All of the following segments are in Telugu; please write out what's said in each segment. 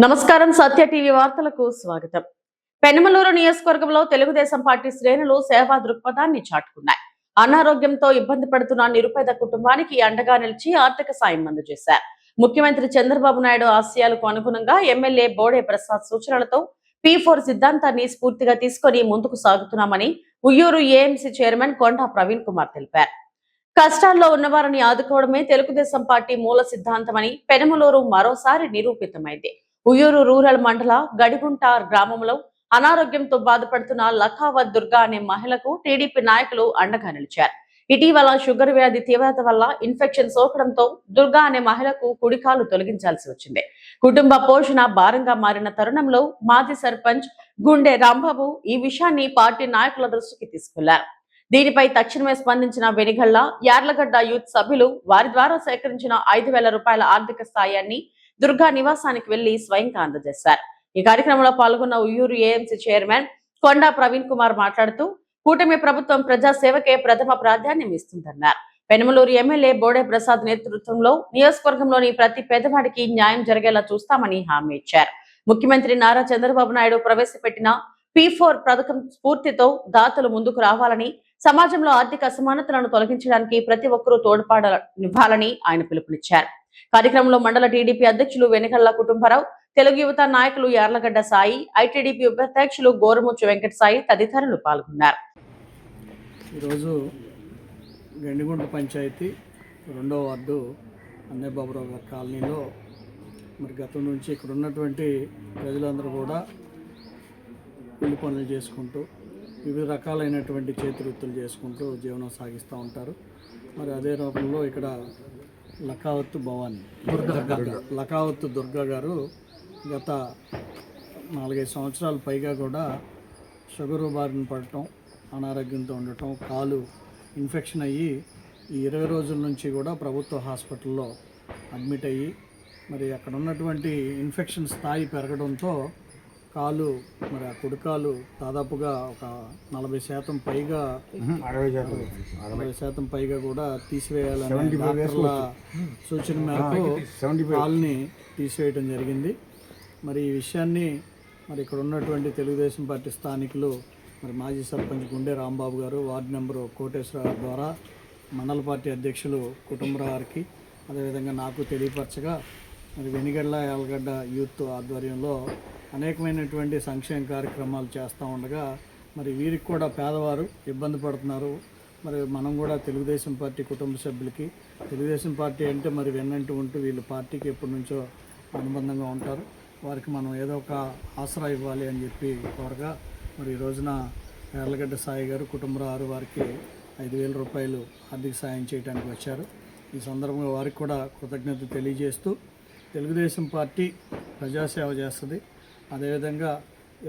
నమస్కారం. సత్య టీవీ వార్తలకు స్వాగతం. పెనమలూరు నియోజకవర్గంలో తెలుగుదేశం పార్టీ శ్రేణులు సేవా దృక్పథాన్ని చాటుకున్నాయి. అనారోగ్యంతో ఇబ్బంది పడుతున్న నిరుపేద కుటుంబానికి అండగా నిలిచి ఆర్థిక సాయం అందజేశారు. ముఖ్యమంత్రి చంద్రబాబు నాయుడు ఆశయాలకు అనుగుణంగా ఎమ్మెల్యే బోడే ప్రసాద్ సూచనలతో P4 సిద్ధాంతాన్ని స్ఫూర్తిగా తీసుకుని ముందుకు సాగుతున్నామని ఉయ్యూరు ఏఎంసీ చైర్మన్ కొండా ప్రవీణ్ కుమార్ తెలిపారు. కష్టాల్లో ఉన్నవారిని ఆదుకోవడమే తెలుగుదేశం పార్టీ మూల సిద్ధాంతమని పెనమలూరు మరోసారి నిరూపితమైంది. ఉయ్యూరు రూరల్ మండల గడిగుంట గ్రామంలో అనారోగ్యంతో బాధపడుతున్న లఖావత్ దుర్గా అనే మహిళకు టీడీపీ నాయకులు అండగా నిలిచారు. ఇటీవల షుగర్ వ్యాధి తీవ్రత వల్ల ఇన్ఫెక్షన్ సోకడంతో దుర్గా అనే మహిళకు కుడికాలు తొలగించాల్సి వచ్చింది. కుటుంబ పోషణ భారంగా మారిన తరుణంలో మాజీ సర్పంచ్ గుండె రాంబాబు ఈ విషయాన్ని పార్టీ నాయకుల దృష్టికి తీసుకెళ్లారు. దీనిపై తక్షణమే స్పందించిన వెనిగళ్ల యార్లగడ్డ యూత్ సభ్యులు వారి ద్వారా సేకరించిన 5,000 రూపాయల ఆర్థిక సాయాన్ని దుర్గా నివాసానికి వెళ్లి స్వయంగా అందజేశారు. ఈ కార్యక్రమంలో పాల్గొన్న ఉయ్యూరు ఏఎంసీ చైర్మన్ కొండా ప్రవీణ్ కుమార్ మాట్లాడుతూ కూటమి ప్రభుత్వం ప్రజాసేవకే ప్రథమ ప్రాధాన్యం ఇస్తుందన్నారు. పెనమలూరు ఎమ్మెల్యే బోడే ప్రసాద్ నేతృత్వంలో నియోజకవర్గంలోని ప్రతి పేదవాడికి న్యాయం జరిగేలా చూస్తామని హామీ ఇచ్చారు. ముఖ్యమంత్రి నారా చంద్రబాబు నాయుడు ప్రవేశపెట్టిన P4 పథకం స్ఫూర్తితో దాతలు ముందుకు రావాలని, సమాజంలో ఆర్థిక అసమానతలను తొలగించడానికి ప్రతి ఒక్కరూ తోడ్పాడనివ్వాలని ఆయన పిలుపునిచ్చారు. కార్యక్రమంలో మండల టీడీపీ అధ్యక్షులు వెనిగళ్ల కుటుంబరావు, తెలుగు యువత నాయకులు యార్లగడ్డ సాయి, ఐటీడీపీ ఉపాధ్యక్షులు గోరముచ్చు వెంకట సాయి తదితరులు పాల్గొన్నారు. ఈరోజు గండిగుంట పంచాయతీ 2వ వార్డు అన్నయ్యబాబురావు గారి కాలనీలో మరి గతం నుంచి ఇక్కడ ఉన్నటువంటి ప్రజలందరూ కూడా కూలి పనులు చేసుకుంటూ వివిధ రకాలైనటువంటి చేతి వృత్తులు చేసుకుంటూ జీవనం సాగిస్తూ ఉంటారు. మరి అదే రూపంలో ఇక్కడ లఖావత్ భవాని లఖావత్ దుర్గా గారు గత 4-5 సంవత్సరాల పైగా కూడా షుగర్ బారిన పడటం, అనారోగ్యంతో ఉండటం, కాలు ఇన్ఫెక్షన్ అయ్యి ఈ 20 రోజుల నుంచి కూడా ప్రభుత్వ హాస్పిటల్లో అడ్మిట్ అయ్యి మరి అక్కడ ఉన్నటువంటి ఇన్ఫెక్షన్ స్థాయి పెరగడంతో కాలు మరి ఆ కుడికాలు దాదాపుగా ఒక 40% పైగా 60% పైగా కూడా తీసివేయాలనే డాక్టర్ల సూచన మేరకు కాలుని తీసివేయడం జరిగింది. మరి ఈ విషయాన్ని మరి ఇక్కడ ఉన్నటువంటి తెలుగుదేశం పార్టీ స్థానికులు మరి మాజీ సర్పంచ్ గుండె రాంబాబు గారు, వార్డు నెంబరు కోటేశ్వర గారి ద్వారా మండల పార్టీ అధ్యక్షులు కుటుంబరావు గారికి అదేవిధంగా నాకు తెలియపరచగా మరి వెనిగళ్ల యాలగడ్డ యూత్ ఆధ్వర్యంలో అనేకమైనటువంటి సంక్షేమ కార్యక్రమాలు చేస్తూ ఉండగా మరి వీరికి కూడా పేదవారు ఇబ్బంది పడుతున్నారు. మరి మనం కూడా తెలుగుదేశం పార్టీ కుటుంబ సభ్యులకి తెలుగుదేశం పార్టీ అంటే మరి వెన్నంటూ ఉంటూ వీళ్ళు పార్టీకి ఎప్పటి నుంచో అనుబంధంగా ఉంటారు. వారికి మనం ఏదో ఒక ఆసరా ఇవ్వాలి అని చెప్పి కోరగా మరి ఈ రోజున యార్లగడ్డ సాయి గారు కుటుంబరావు వారికి 5,000 రూపాయలు ఆర్థిక సాయం చేయడానికి వచ్చారు. ఈ సందర్భంగా వారికి కూడా కృతజ్ఞత తెలియజేస్తూ తెలుగుదేశం పార్టీ ప్రజాసేవ చేస్తుంది. అదేవిధంగా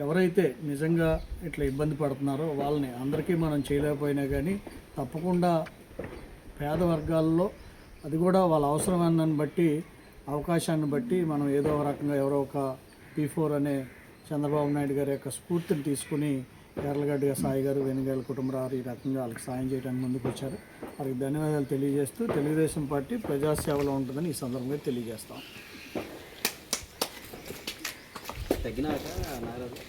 ఎవరైతే నిజంగా ఇట్లా ఇబ్బంది పడుతున్నారో వాళ్ళని అందరికీ మనం చేయలేకపోయినా కానీ తప్పకుండా పేద వర్గాల్లో అది కూడా వాళ్ళ అవసరాన్ని బట్టి అవకాశాన్ని బట్టి మనం ఏదో ఒక రకంగా ఎవరో ఒక P4 అనే చంద్రబాబు నాయుడు గారి యొక్క స్ఫూర్తిని తీసుకుని యార్లగడ్డ సాయి గారు, వెనుగళ్ల కుటుంబరావు ఈ రకంగా వాళ్ళకి సాయం చేయడానికి ముందుకు వచ్చారు. వారికి ధన్యవాదాలు తెలియజేస్తూ తెలుగుదేశం పార్టీ ప్రజాసేవలో ఉంటుందని ఈ సందర్భంగా తెలియజేస్తాం.